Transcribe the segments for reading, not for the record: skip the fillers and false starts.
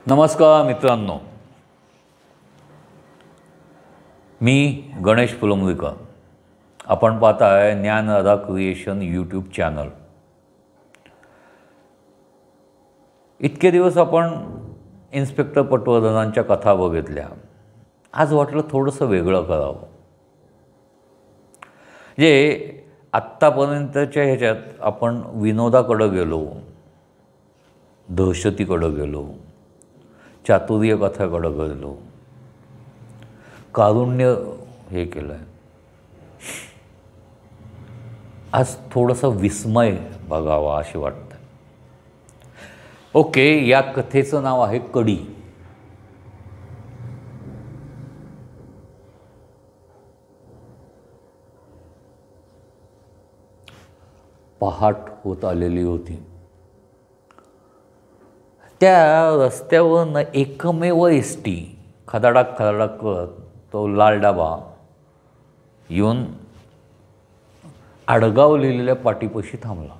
नमस्कार मित्रांनो, मी गणेश फुलंब्रीकर. आपण पाहताय ज्ञानराधा क्रिएशन यूट्यूब चॅनल. इतके दिवस आपण इन्स्पेक्टर पटवर्धनांच्या कथा बघितल्या. आज वाटलं थोडंसं वेगळं करावं. जे आत्तापर्यंतच्या ह्याच्यात आपण विनोदाकडं गेलो, दहशतीकडं गेलो, चातुर्य कथाकडं गेलो, कारुण्य हे केलं आहे. आज थोडंसं विस्मय बघावा असे वाटतं. ओके, या कथेचं नाव आहे कडी. पहाट होत आलेली होती. त्या रस्त्यावरनं एकमेव एस टी खदाडाक खदाडाक करत तो लाल डाबा येऊन आडगाव लिहिलेल्या पाटीपाशी थांबला.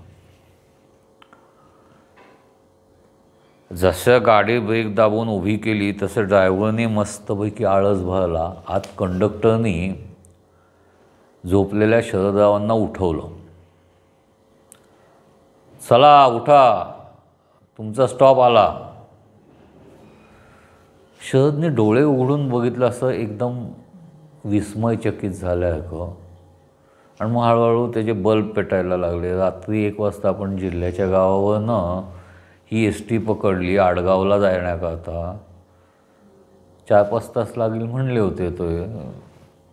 जसं गाडी ब्रेक दाबून उभी केली तसं ड्रायव्हरने मस्तपैकी आळस भरला. आत कंडक्टरनी झोपलेल्या शरदरावांना उठवलं. चला उठा, तुमचा स्टॉप आला. शरदने डोळे उघडून बघितलं, असं एकदम विस्मयचकित झाल्यासारखं. आणि मग हळूहळू त्याचे बल्ब पेटायला लागले. रात्री 1 वाजता आपण जिल्ह्याच्या गावावरनं ही एस टी पकडली आडगावला जाण्याकरता. 4-5 तास लागले म्हणले होते. तो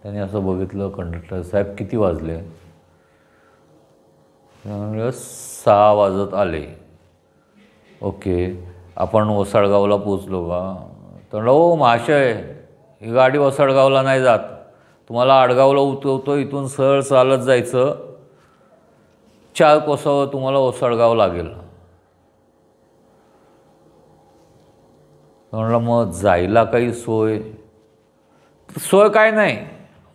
त्याने असं बघितलं, कंडक्टर साहेब किती वाजले? म्हणलं 6 वाजत आले. ओके, आपण ओसाडगावला पोचलो का? तर हो महाशय, ही गाडी ओसाडगावला नाही जात, तुम्हाला आडगावला उतरवतो, इथून सरळ चालत जायचं, 4 कोसावर तुम्हाला ओसाडगाव लागेल. म्हणलं मग जायला काही सोय? सोय काय नाही,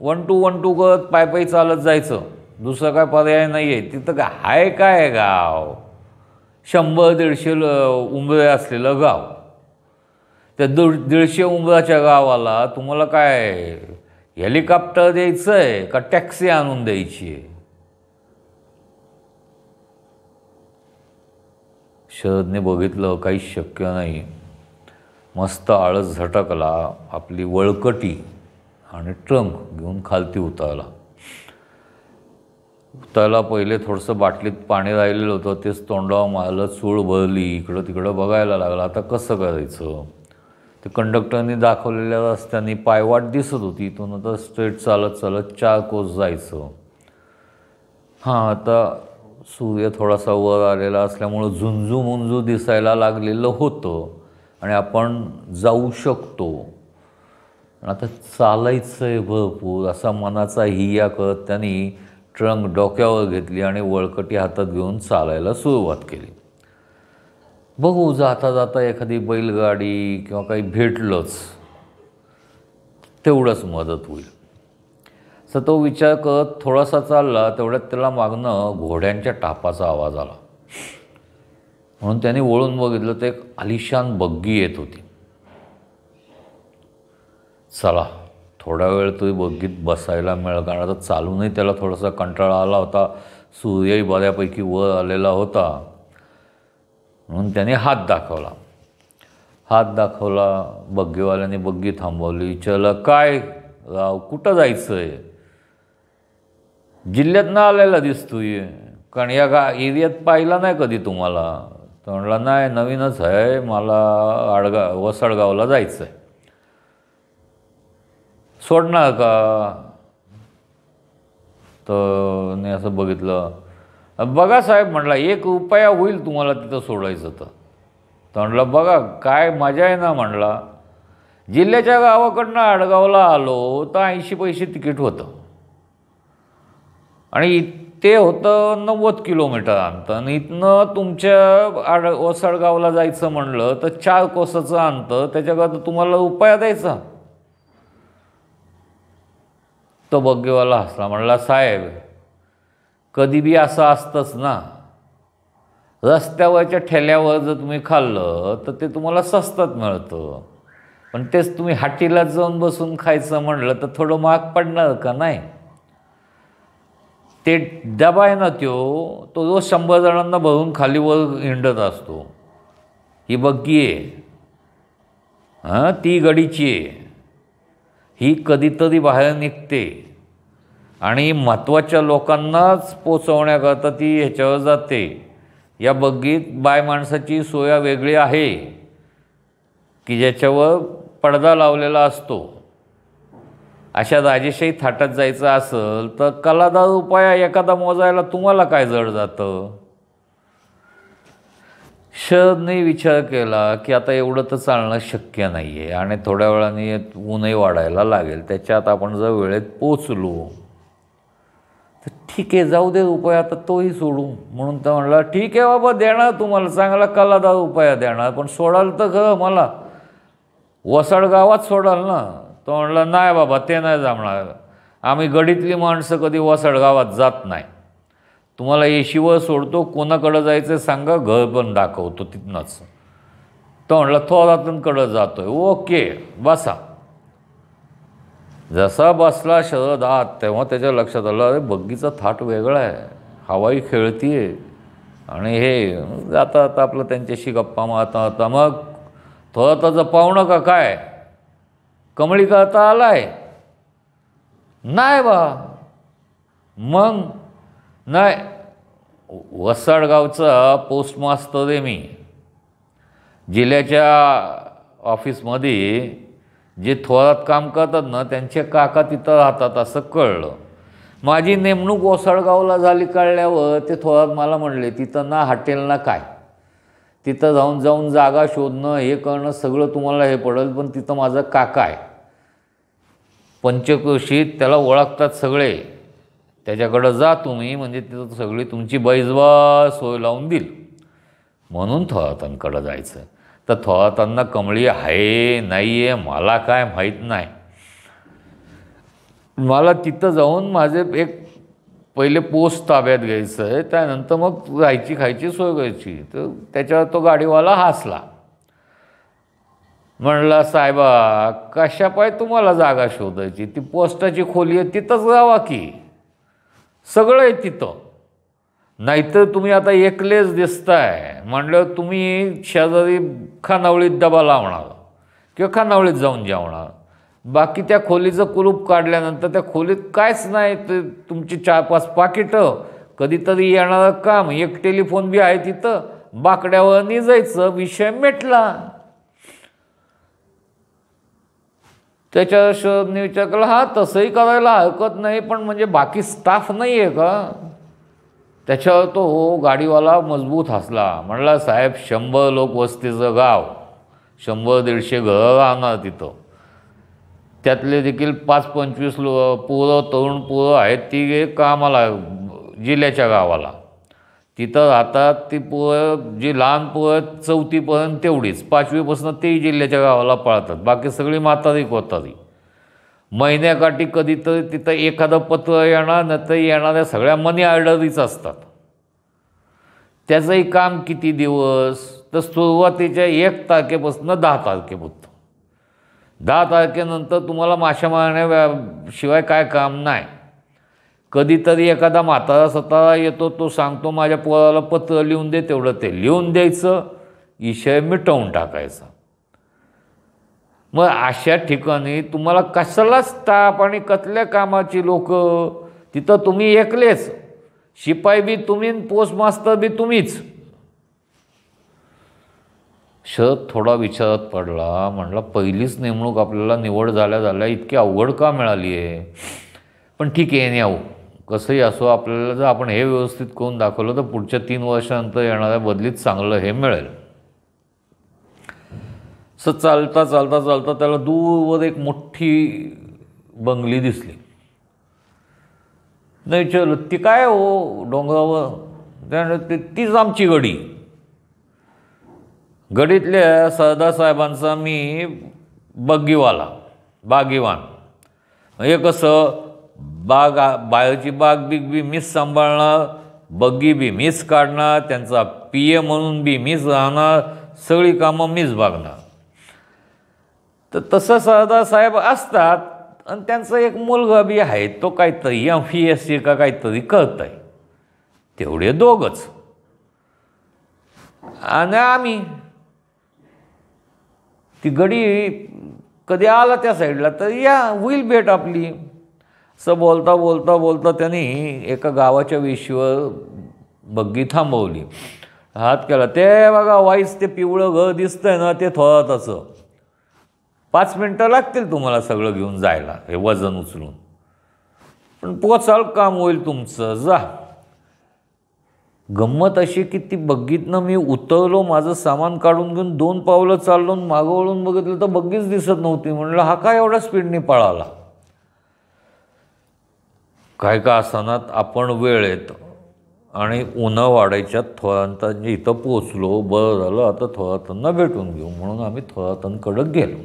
1 to 1 to करत पायी चालत जायचं, दुसरं काय पर्याय नाही आहे. तिथं काय आहे? काय गाव 100-150 उंबरे असलेलं गाव. त्या 150 उंबराच्या गावाला तुम्हाला काय हेलिकॉप्टर द्यायचं आहे का टॅक्सी आणून द्यायची आहे? शरदने बघितलं काहीच शक्य नाही. मस्त आळस झटकला, आपली वळकटी आणि ट्रंक घेऊन खालती उतरला. उतरायला पहिले थोडंसं बाटलीत पाणी राहिलेलं होतं, तेच तोंडावर मारलं, चूळ भरली, इकडं तिकडं बघायला लागला. आता कसं करायचं? ते कंडक्टरनी दाखवलेल्या रस्त्याने पायवाट दिसत होती. इथून आता स्ट्रेट चालत चालत 4 कोस जायचं. आता सूर्य थोडासा वर आलेला असल्यामुळं झुंजू मुंजू दिसायला लागलेलं होतं आणि आपण जाऊ शकतो. आता चालायचं आहे भरपूर असा मनाचा हिया करत त्यांनी ट्रंक डोक्यावर घेतली आणि वळकटी हातात घेऊन चालायला सुरुवात केली. बघू, जाता जाता एखादी बैलगाडी किंवा काही भेटलंच तेवढंच मदत होईल. तर तो विचार करत थोडासा चालला. तेवढ्यात त्याला मागणं घोड्यांच्या टापाचा आवाज आला. म्हणून त्याने वळून बघितलं, तर एक आलिशान बग्गी येत होती. चला थोडा वेळ तरी बग्गीत बसायला मिळेल, कारण आता चालूनही त्याला थोडासा कंटाळा आला होता. सूर्यही बऱ्यापैकी वर आलेला होता. म्हणून त्याने हात दाखवला. बग्गीवाल्याने बग्गी थांबवली. विचारलं, काय राव, कुठं जायचं आहे? जिल्ह्यातनं आलेला दिसतोय, कारण या एरियात पाहिला नाही कधी तुम्हाला. तर म्हणला, नाही, नवीनच आहे, मला वसडगावला जायचं आहे. सोडणार का? तर ने असं बघितलं. बघा साहेब, म्हटला, 1 रुपया होईल तुम्हाला तिथं सोडायचं तर. म्हणलं, बघा काय मजा आहे ना. म्हणला, जिल्ह्याच्या गावाकडनं आडगावला आलो तर 80 पैसे तिकीट होतं आणि ते होतं 90 किलोमीटर अंतर. आणि इथनं तुमच्या ओसाडगावला जायचं म्हणलं तर 4 कोसाचं अंतर, त्याच्याकरता तुम्हाला रुपया द्यायचा. तो बग्गीवाला हसला. म्हणला, साहेब कधी बी असं असतंच ना, रस्त्यावरच्या ठेल्यावर जर तुम्ही खाल्लं तर ते तुम्हाला स्वस्तात मिळतं, पण तेच तुम्ही हाटीला जाऊन बसून खायचं म्हणलं तर थोडं महाग पडणार का नाही? ते डबा आहे ना तो रोज 100 जणांना भरून खालीवर हिंडत असतो. ही बग्गी आहे, हां, ती गडीची आहे. ही कधीतरी बाहेर निघते आणि महत्त्वाच्या लोकांनाच पोचवण्याकरता ती ह्याच्यावर जाते. या बग्गीत बाय माणसाची सोया वेगळी आहे की ज्याच्यावर पडदा लावलेला असतो. अशा राजेशाही थाटात जायचं असेल तर ₹10 एखादा मोजायला तुम्हाला काय जड जातं? शरदने विचार केला की आता एवढं तर चालणं शक्य नाही आहे आणि थोड्या वेळाने ऊनही वाढायला लागेल. त्याच्यात आपण जर वेळेत पोचलो तर ठीक आहे, जाऊ दे रुपया, आता तोही सोडू. म्हणून तर म्हणला ठीक आहे बाबा, देणार तुम्हाला, चांगला ₹10 देणार, पण सोडाल तर खरं मला, वसाड गावात सोडाल ना. तो म्हणला नाही बाबा, ते नाही जमणार, आम्ही गडीतली माणसं कधी वसाड गावात जात नाही. तुम्हाला येशीवर सोडतो, कोणाकडं जायचं सांगा, घर पण दाखवतो तिथनंच. तो म्हणला थोरातांकडं जातोय. ओके, बसा. जसा बसला शरद आत, तेव्हा त्याच्या लक्षात आलं, अरे बग्गीचा थाट वेगळा आहे, हवाई खेळतीये आणि हे जाता आता आपलं त्यांच्याशी गप्पा मारता होता. मग थोराताचं पाहुणं का काय, कमळी करता आलाय? नाही बा. मग नाही, वसाडगावचा पोस्टमास्टर आहे मी. जिल्ह्याच्या ऑफिसमध्ये जे थोरात काम करतात ना, त्यांचे काका तिथं राहतात असं कळलं. माझी नेमणूक वसाडगावला झाली कळल्यावर ते थोरात मला म्हणले, तिथं ना हॉटेल ना काय, तिथं जाऊन जागा शोधणं, हे करणं सगळं तुम्हाला हे पडेल, पण तिथं माझा काका आहे पंचक्रोशीत, त्याला ओळखतात सगळे, त्याच्याकडं जा तुम्ही, म्हणजे तिथं सगळी तुमची बैजवा सोय लावून देईल. म्हणून थोरातांकडं जायचं. तर थोरातांना कमळी आहे नाही आहे मला काय माहीत नाही. मला तिथं जाऊन माझे एक पहिले पोस्ट ताब्यात घ्यायचं आहे, त्यानंतर मग राहायची खायची सोय करायची. तर त्याच्यावर तो गाडीवाला हसला. म्हणला साहेबा, कशा पाय तुम्हाला जागा शोधायची, ती पोस्टाची खोली आहे तिथंच जावा की, सगळं आहे तिथं. नाहीतर तुम्ही आता एकलेच दिसताय म्हणल्यावर तुम्ही शेजारी खानावळीत डबा लावणार किंवा खानावळीत जाऊन जेवणार. बाकी त्या खोलीचं कुलूप काढल्यानंतर त्या खोलीत कायच नाही, ते तुमची 4-5 पाकिटं, कधीतरी येणारं काम, एक टेलिफोन बी आहे तिथं, बाकड्यावर निजायचं, विषय मिटला. त्याच्या शरदने विचार केला, हा तसंही करायला हरकत नाही, पण म्हणजे बाकी स्टाफ नाही आहे का? त्याच्यावर तो गाडीवाला मजबूत हसला. म्हणला साहेब, 100 लोक वस्तीचं गाव, 100-150 घरं राहणार तिथं, त्यातले देखील 5-25 पोरं, तरुण पोरं आहेत, ती कामाला जिल्ह्याच्या गावाला तिथं राहतात. ती पोरं जी लहान पोरं 4थीपर्यंत तेवढीच, 5वीपासून तेही जिल्ह्याच्या गावाला पळतात, बाकी सगळी म्हातारी कोतारी. महिन्याकाठी कधीतरी तिथं एखादं पत्र येणार, नाही तर येणाऱ्या सगळ्या मनी ऑर्डरीच असतात. त्याचंही काम किती दिवस, तर सुरुवातीच्या 1 तारखेपासून 10 तारखेपर्यंत. 10 तारखेनंतर तुम्हाला माशा मारण्याशिवाय काय काम नाही. कधीतरी एखादा म्हातारा सतारा येतो, तो सांगतो माझ्या पोराला पत्र लिहून दे, तेवढं ते लिहून द्यायचं, विषय मिटवून टाकायचा. मग अशा ठिकाणी तुम्हाला कशाला स्टाफ आणि कसल्या कामाची लोक, तिथं तुम्ही एकलेच, शिपाई बी तुम्ही, पोस्टमास्टर बी तुम्हीच. शरद थोडा विचारात पडला. म्हणला पहिलीच नेमणूक आपल्याला निवड झाल्या इतकी अवघड का मिळाली आहे, पण ठीक आहे, नाही आहो, कसंही असो, आपल्याला जर आपण हे व्यवस्थित करून दाखवलं तर पुढच्या 3 वर्षानंतर येणाऱ्या बदलीत चांगलं हे मिळेल. असं चालता चालता चालता त्याला दूरवर एक मोठी बंगली दिसली. नाही विचारलं, ती काय हो डोंगरावर? त्याने तीच आमची गडी. गडीतल्या सरदारसाहेबांचा मी बागीवान. हे कसं, बाहेरची बाग बी मीच सांभाळणार, बग्गी बी मीच काढणार, त्यांचा PA म्हणून बी मीच राहणार, सगळी कामं मीच बघणार. तर तसं सरदार साहेब असतात आणि त्यांचा एक मुलगा बी आहे, तो काहीतरी MPSC का काहीतरी करत आहे. तेवढे दोघंच. आणि आम्ही ती गडी कधी आला त्या साईडला तर या होईल भेट आपली. असं बोलता बोलता बोलता त्यांनी एका गावाच्या वेशीवर बग्गी थांबवली. हात केला, ते बघा वाईस ते पिवळं घर दिसतंय ना, ते थोराताचं. 5 मिनटं लागतील तुम्हाला सगळं घेऊन जायला, हे वजन उचलून, पण पोचाल, काम होईल तुमचं, जा. गंमत अशी की ती बग्गीतनं मी उतरलो, माझं सामान काढून घेऊन 2 पावलं चाललो, मागं वळून बघितलं तर बग्गीच दिसत नव्हती. म्हणलं हा काय एवढ्या स्पीडने पळाला. काय का असतानात आपण वेळेत आणि उन्हा वाढायच्या थोरातांच्या इथं पोचलो. बरं झालं, आता थोरातांना भेटून घेऊ म्हणून आम्ही थोरातांकडं गेलो.